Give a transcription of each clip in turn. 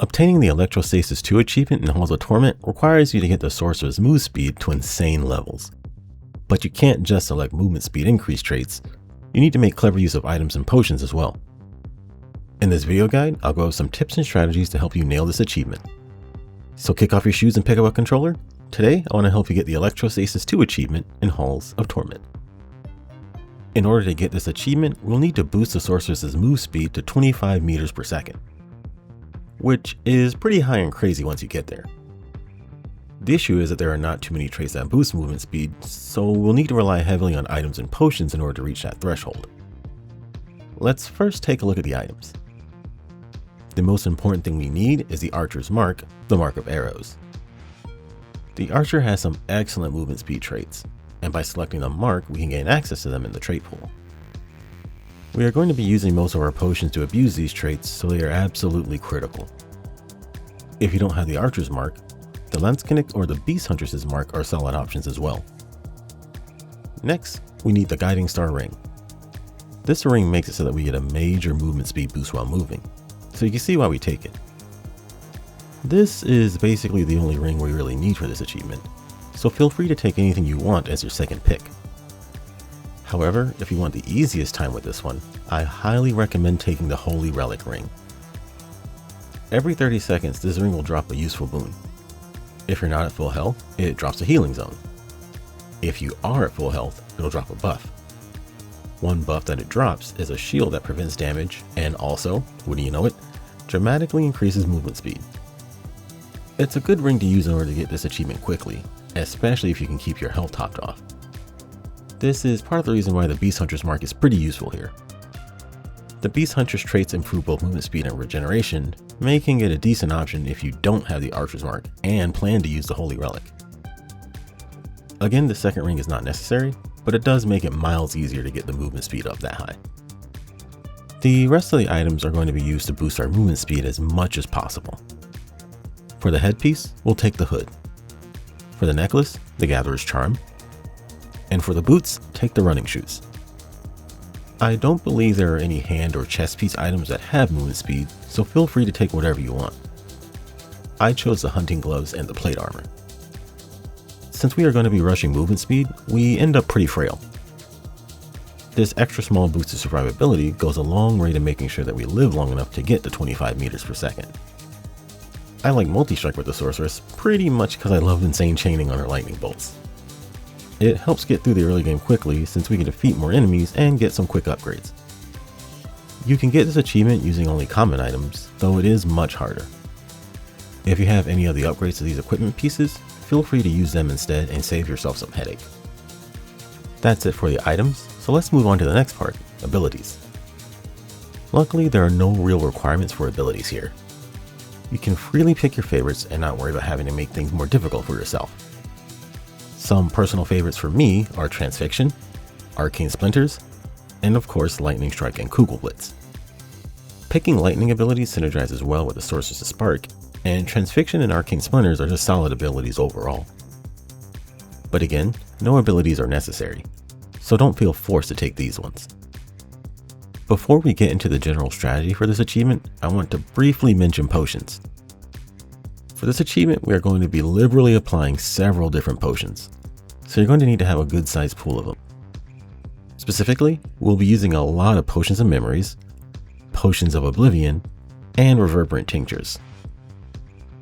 Obtaining the Electrostasis 2 achievement in Halls of Torment requires you to get the Sorceress move speed to insane levels. But you can't just select movement speed increase traits, you need to make clever use of items and potions as well. In this video guide, I'll go over some tips and strategies to help you nail this achievement. So kick off your shoes and pick up a controller. Today, I want to help you get the Electrostasis 2 achievement in Halls of Torment. In order to get this achievement, we'll need to boost the Sorceress's move speed to 25 meters per second, which is pretty high and crazy once you get there. The issue is that there are not too many traits that boost movement speed, so we'll need to rely heavily on items and potions in order to reach that threshold. Let's first take a look at the items. The most important thing we need is the Archer's Mark, the Mark of Arrows. The Archer has some excellent movement speed traits, and by selecting the mark, we can gain access to them in the trait pool. We are going to be using most of our potions to abuse these traits, so they are absolutely critical. If you don't have the Archer's Mark, the Lanskinic or the Beast Huntress's Mark are solid options as well. Next, we need the Guiding Star Ring. This ring makes it so that we get a major movement speed boost while moving, so you can see why we take it. This is basically the only ring we really need for this achievement, so feel free to take anything you want as your second pick. However, if you want the easiest time with this one, I highly recommend taking the Holy Relic ring. Every 30 seconds, this ring will drop a useful boon. If you're not at full health, it drops a healing zone. If you are at full health, it'll drop a buff. One buff that it drops is a shield that prevents damage and also, wouldn't you know it, dramatically increases movement speed. It's a good ring to use in order to get this achievement quickly, especially if you can keep your health topped off. This is part of the reason why the Beast Hunter's Mark is pretty useful here. The Beast Hunter's traits improve both movement speed and regeneration, making it a decent option if you don't have the Archer's Mark and plan to use the Holy Relic. Again, the second ring is not necessary, but it does make it miles easier to get the movement speed up that high. The rest of the items are going to be used to boost our movement speed as much as possible. For the headpiece, we'll take the hood. For the necklace, the Gatherer's Charm. And for the boots, take the running shoes. I don't believe there are any hand or chest piece items that have movement speed, so feel free to take whatever you want. I chose the hunting gloves and the plate armor. Since we are going to be rushing movement speed, we end up pretty frail. This extra small boost to survivability goes a long way to making sure that we live long enough to get to 25 meters per second. I like multi-strike with the Sorceress pretty much because I love insane chaining on her lightning bolts. It helps get through the early game quickly since we can defeat more enemies and get some quick upgrades. You can get this achievement using only common items, though it is much harder. If you have any of the upgrades to these equipment pieces, feel free to use them instead and save yourself some headache. That's it for the items, so let's move on to the next part, abilities. Luckily, there are no real requirements for abilities here. You can freely pick your favorites and not worry about having to make things more difficult for yourself. Some personal favorites for me are Transfixion, Arcane Splinters, and of course Lightning Strike and Kugelblitz. Picking lightning abilities synergizes well with the Sorceress's Spark, and Transfixion and Arcane Splinters are just solid abilities overall. But again, no abilities are necessary, so don't feel forced to take these ones. Before we get into the general strategy for this achievement, I want to briefly mention potions. For this achievement, we are going to be liberally applying several different potions, so you're going to need to have a good sized pool of them. Specifically, we'll be using a lot of Potions of Memories, Potions of Oblivion, and Reverberant Tinctures.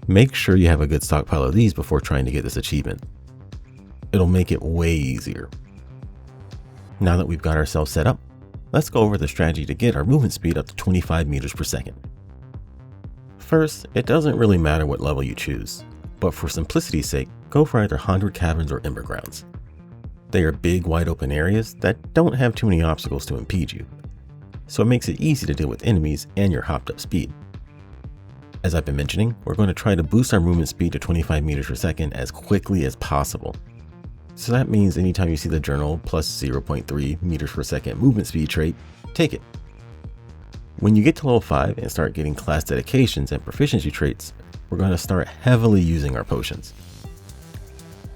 Make sure you have a good stockpile of these before trying to get this achievement. It'll make it way easier. Now that we've got ourselves set up, let's go over the strategy to get our movement speed up to 25 meters per second. First, it doesn't really matter what level you choose, but for simplicity's sake, go for either Haunted Caverns or Ember Grounds. They are big, wide open areas that don't have too many obstacles to impede you, so it makes it easy to deal with enemies and your hopped up speed. As I've been mentioning, we're going to try to boost our movement speed to 25 meters per second as quickly as possible. So that means anytime you see the journal plus 0.3 meters per second movement speed trait, take it. When you get to level 5 and start getting class dedications and proficiency traits, we're going to start heavily using our potions.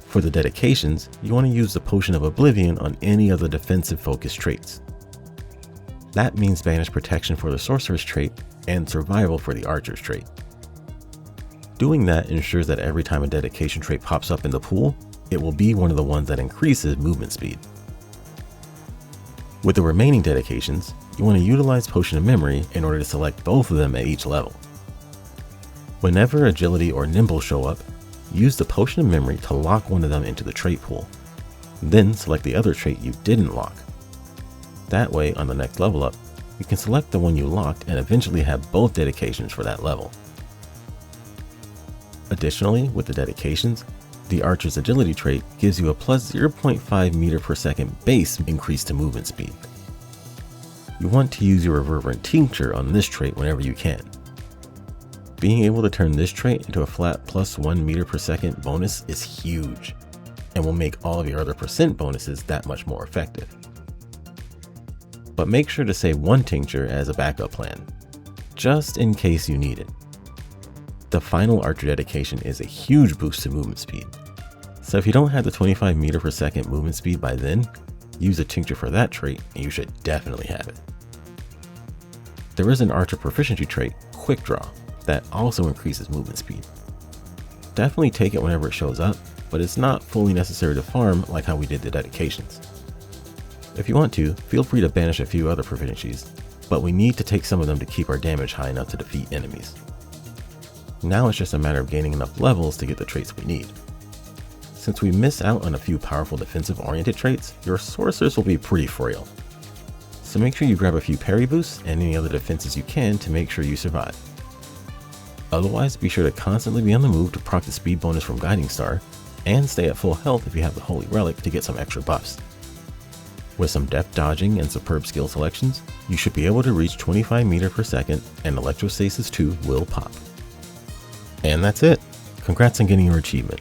For the dedications, you want to use the Potion of Oblivion on any of the defensive focused traits. That means Banish Protection for the Sorceress trait and Survival for the Archer's trait. Doing that ensures that every time a dedication trait pops up in the pool, it will be one of the ones that increases movement speed. With the remaining dedications, you want to utilize Potion of Memory in order to select both of them at each level. Whenever Agility or Nimble show up, use the Potion of Memory to lock one of them into the trait pool. Then select the other trait you didn't lock. That way, on the next level up, you can select the one you locked and eventually have both dedications for that level. Additionally, with the dedications, the Archer's Agility trait gives you a plus 0.5 meter per second base increase to movement speed. You want to use your Reverberant Tincture on this trait whenever you can. Being able to turn this trait into a flat plus 1 meter per second bonus is huge, and will make all of your other percent bonuses that much more effective. But make sure to save one tincture as a backup plan, just in case you need it. The final Archer dedication is a huge boost to movement speed, so if you don't have the 25 meter per second movement speed by then, use a tincture for that trait and you should definitely have it. There is an Archer proficiency trait, Quick Draw, that also increases movement speed. Definitely take it whenever it shows up, but it's not fully necessary to farm like how we did the dedications. If you want to, feel free to banish a few other proficiencies, but we need to take some of them to keep our damage high enough to defeat enemies. Now it's just a matter of gaining enough levels to get the traits we need. Since we miss out on a few powerful defensive oriented traits, your Sorceress will be pretty frail. So make sure you grab a few parry boosts and any other defenses you can to make sure you survive. Otherwise, be sure to constantly be on the move to proc the speed bonus from Guiding Star, and stay at full health if you have the Holy Relic to get some extra buffs. With some deft dodging and superb skill selections, you should be able to reach 25 meter per second and Electrostasis 2 will pop. And that's it. Congrats on getting your achievement.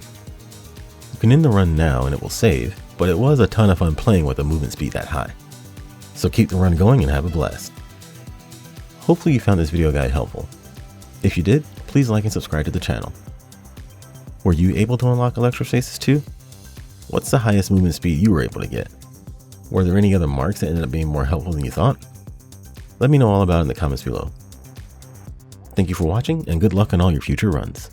You can end the run now and it will save, but it was a ton of fun playing with a movement speed that high. So keep the run going and have a blast. Hopefully you found this video guide helpful. If you did, please like and subscribe to the channel. Were you able to unlock Electrostasis 2? What's the highest movement speed you were able to get? Were there any other marks that ended up being more helpful than you thought? Let me know all about it in the comments below. Thank you for watching and good luck on all your future runs.